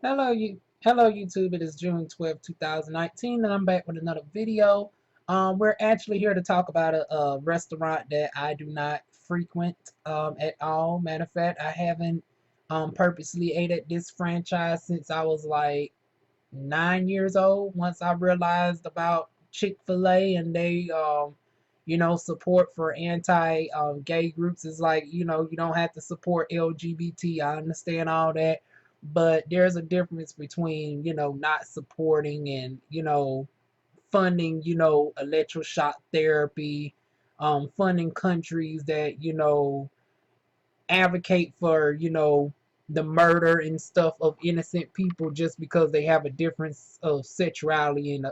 Hello YouTube. It is June 12th, 2019, and I'm back with another video. We're actually here to talk about a restaurant that I do not frequent at all. Matter of fact, I haven't purposely ate at this franchise since I was like 9 years old. Once I realized about Chick-Fil-A and they support for anti gay groups is like, you don't have to support LGBT. I understand all that, but there's a difference between, not supporting and, funding, electroshock therapy, funding countries that, advocate for, the murder and stuff of innocent people just because they have a difference of sexuality and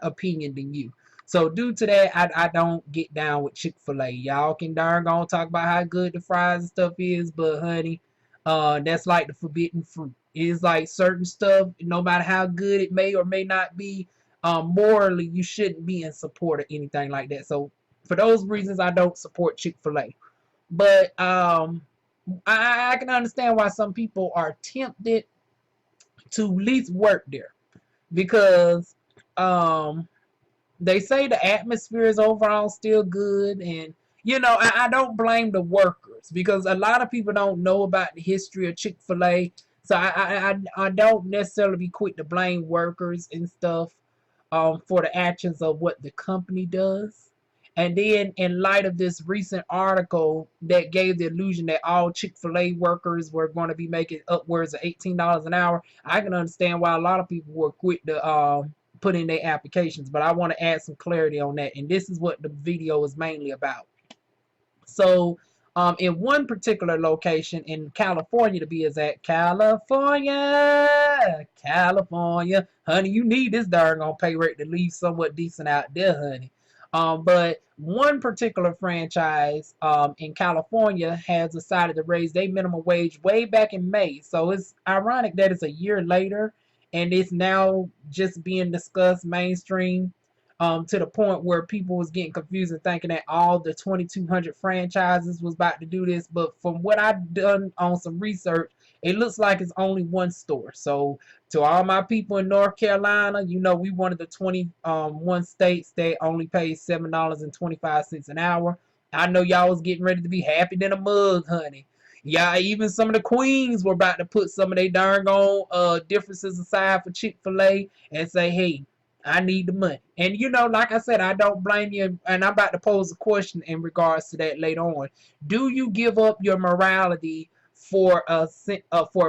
opinion than you. So due to that, I don't get down with Chick-fil-A. Y'all can darn gonna talk about how good the fries and stuff is, but honey, that's like the forbidden fruit. It's like certain stuff, no matter how good it may or may not be, morally you shouldn't be in support of anything like that. So for those reasons, I don't support Chick-fil-A. But I can understand why some people are tempted to at least work there because um, they say the atmosphere is overall still good, and I don't blame the workers because a lot of people don't know about the history of Chick-fil-A. So I don't necessarily be quick to blame workers and stuff for the actions of what the company does. And then, in light of this recent article that gave the illusion that all Chick-fil-A workers were going to be making upwards of $18 an hour, I can understand why a lot of people were quick to put in their applications. But I want to add some clarity on that. And this is what the video is mainly about. So, in one particular location in California, to be exact, California, honey, you need this darn on pay rate to leave somewhat decent out there, honey. But one particular franchise in California has decided to raise their minimum wage way back in May. So it's ironic that it's a year later and it's now just being discussed mainstream, to the point where people was getting confused and thinking that all the 2,200 franchises was about to do this. But from what I've done on some research, it looks like it's only one store. So to all my people in North Carolina, we one of the 21 states that only pays $7.25 an hour. I know y'all was getting ready to be happy than a mug, honey. Yeah, even some of the queens were about to put some of their darn on differences aside for Chick-fil-A and say, hey, I need the money. And like I said, I don't blame you. And I'm about to pose a question in regards to that later on. Do you give up your morality for a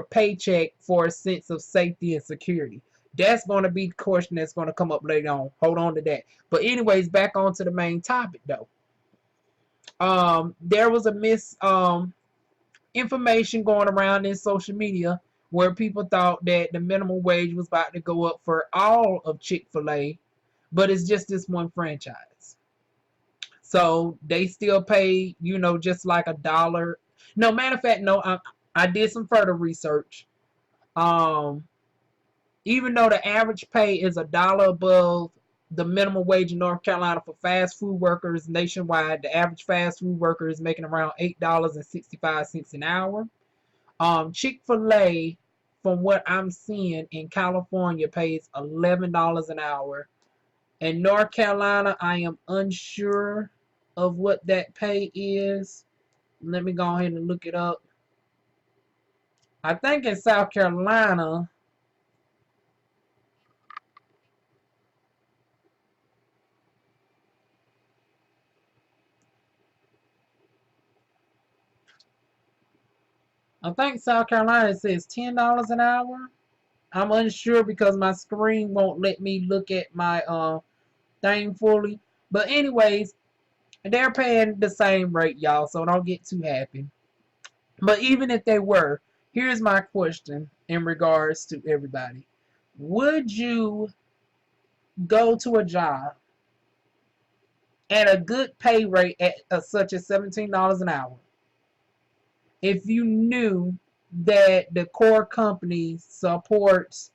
paycheck for a sense of safety and security? That's going to be the question that's going to come up later on. Hold on to that. But anyways, back on to the main topic though. There was a information going around in social media where people thought that the minimum wage was about to go up for all of Chick-fil-A, but it's just this one franchise. So they still pay, just like a dollar. No, matter of fact, no, I did some further research. Um, Even though the average pay is a dollar above the minimum wage in North Carolina for fast food workers nationwide, the average fast food worker is making around $8.65 an hour. Chick-fil-A, from what I'm seeing in California, pays $11 an hour. In North Carolina, I am unsure of what that pay is. Let me go ahead and look it up. I think in South Carolina, it says $10 an hour. I'm unsure because my screen won't let me look at my thing fully. But anyways, they're paying the same rate, y'all, so don't get too happy. But even if they were, here's my question in regards to everybody. Would you go to a job at a good pay rate at such as $17 an hour if you knew that the core company supports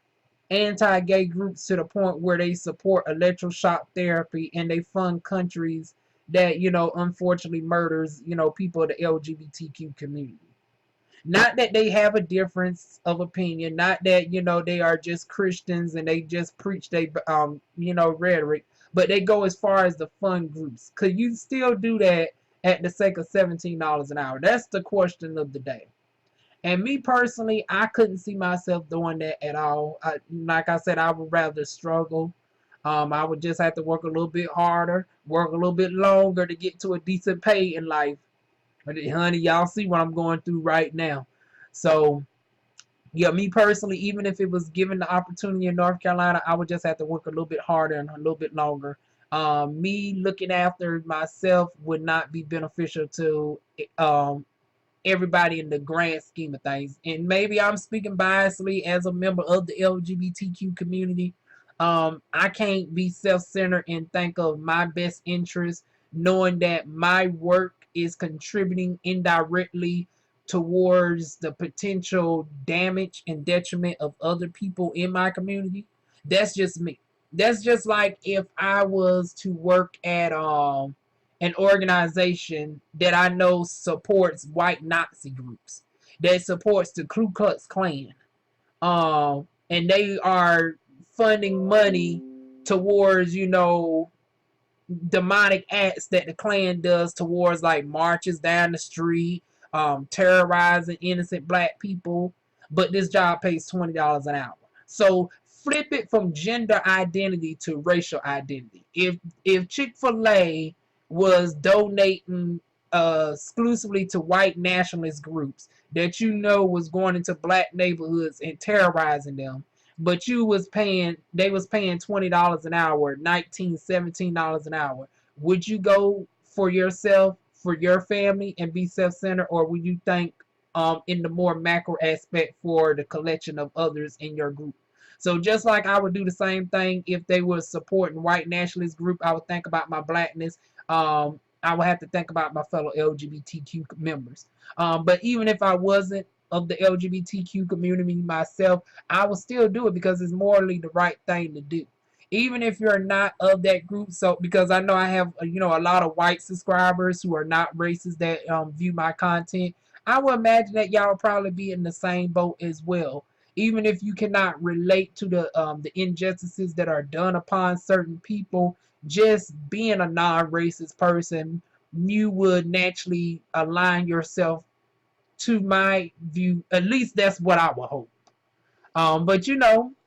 anti-gay groups to the point where they support electroshock therapy and they fund countries that unfortunately murders people of the LGBTQ community? Not that they have a difference of opinion, not that, they are just Christians and they just preach they rhetoric, but they go as far as the fun groups. Could you still do that at the sake of $17 an hour? That's the question of the day. And me personally, I couldn't see myself doing that at all. Like I said, I would rather struggle. I would just have to work a little bit harder, work a little bit longer to get to a decent pay in life. But honey, y'all see what I'm going through right now. So yeah, me personally, even if it was given the opportunity in North Carolina, I would just have to work a little bit harder and a little bit longer. Me looking after myself would not be beneficial to everybody in the grand scheme of things. And maybe I'm speaking biasly as a member of the LGBTQ community. I can't be self-centered and think of my best interest, knowing that my work is contributing indirectly towards the potential damage and detriment of other people in my community. That's just me. That's just like if I was to work at an organization that I know supports white Nazi groups, that supports the Ku Klux Klan, and they are funding money towards, demonic acts that the Klan does towards like marches down the street, terrorizing innocent black people, but this job pays $20 an hour. So flip it from gender identity to racial identity. If Chick-fil-A was donating exclusively to white nationalist groups that was going into black neighborhoods and terrorizing them, but they was paying $20 an hour, 19, $17 an hour. Would you go for yourself, for your family, and be self-centered, or would you think in the more macro aspect for the collection of others in your group? So just like I would do the same thing if they were supporting white nationalist group, I would think about my blackness. I would have to think about my fellow LGBTQ members. But even if I wasn't of the LGBTQ community myself, I will still do it because it's morally the right thing to do. Even if you're not of that group, so because I know I have a lot of white subscribers who are not racist that view my content, I would imagine that y'all will probably be in the same boat as well. Even if you cannot relate to the injustices that are done upon certain people, just being a non-racist person, you would naturally align yourself to my view. At least that's what I would hope. But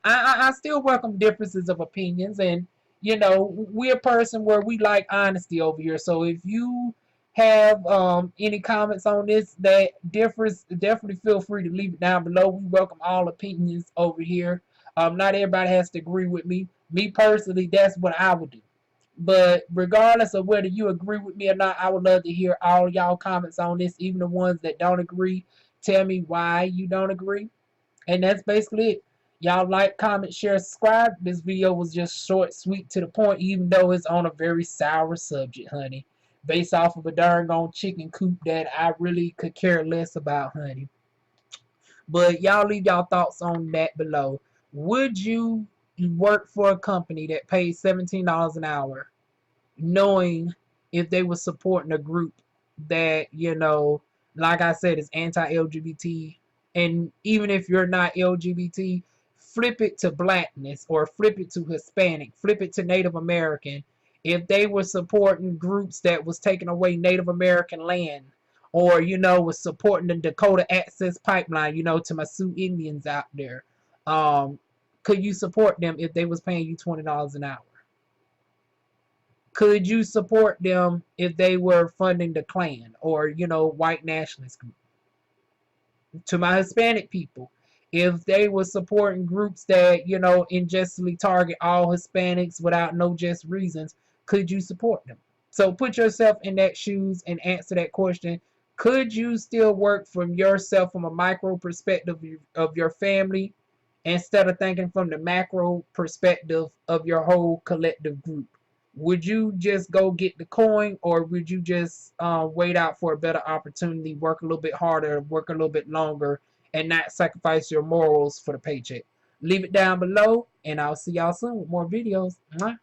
I still welcome differences of opinions, and we're a person where we like honesty over here. So if you have any comments on this that differs, definitely feel free to leave it down below. We welcome all opinions over here. Not everybody has to agree with me. Me personally, that's what I would do. But regardless of whether you agree with me or not, I would love to hear all y'all comments on this, even the ones that don't agree. Tell me why you don't agree. And that's basically it. Y'all like, comment, share, subscribe. This video was just short, sweet, to the point, even though it's on a very sour subject, honey. Based off of a darn gone chicken coop that I really could care less about, honey. But y'all leave y'all thoughts on that below. Would you work for a company that pays $17 an hour, knowing if they were supporting a group that, like I said, is anti-LGBT? And even if you're not LGBT, flip it to blackness, or flip it to Hispanic, flip it to Native American. If they were supporting groups that was taking away Native American land, or was supporting the Dakota Access Pipeline, to my Sioux Indians out there, could you support them if they was paying you $20 an hour? Could you support them if they were funding the Klan or, white nationalist group? To my Hispanic people, if they were supporting groups that, unjustly target all Hispanics without no just reasons, could you support them? So put yourself in that shoes and answer that question. Could you still work from yourself from a micro perspective of your family, instead of thinking from the macro perspective of your whole collective group? Would you just go get the coin, or would you just wait out for a better opportunity, work a little bit harder, work a little bit longer, and not sacrifice your morals for the paycheck? Leave it down below, and I'll see y'all soon with more videos. Mwah.